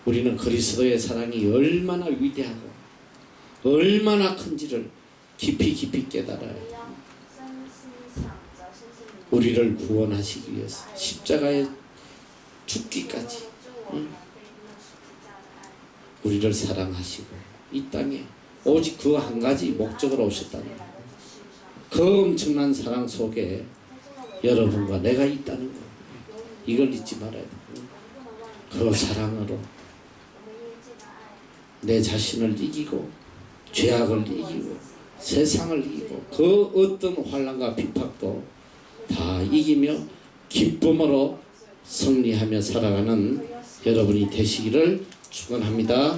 우리는 그리스도의 사랑이 얼마나 위대하고 얼마나 큰지를 깊이 깨달아야 해요. 우리를 구원하시기 위해서 십자가에 죽기까지 우리를 사랑하시고 이 땅에 오직 그 한 가지 목적으로 오셨다는 거예요. 그 엄청난 사랑 속에 여러분과 내가 있다는 거, 이걸 잊지 말아야 돼. 그 사랑으로 내 자신을 이기고 죄악을 이기고 세상을 이기고 그 어떤 환난과 핍박도 다 이기며 기쁨으로 승리하며 살아가는 여러분이 되시기를 축원합니다.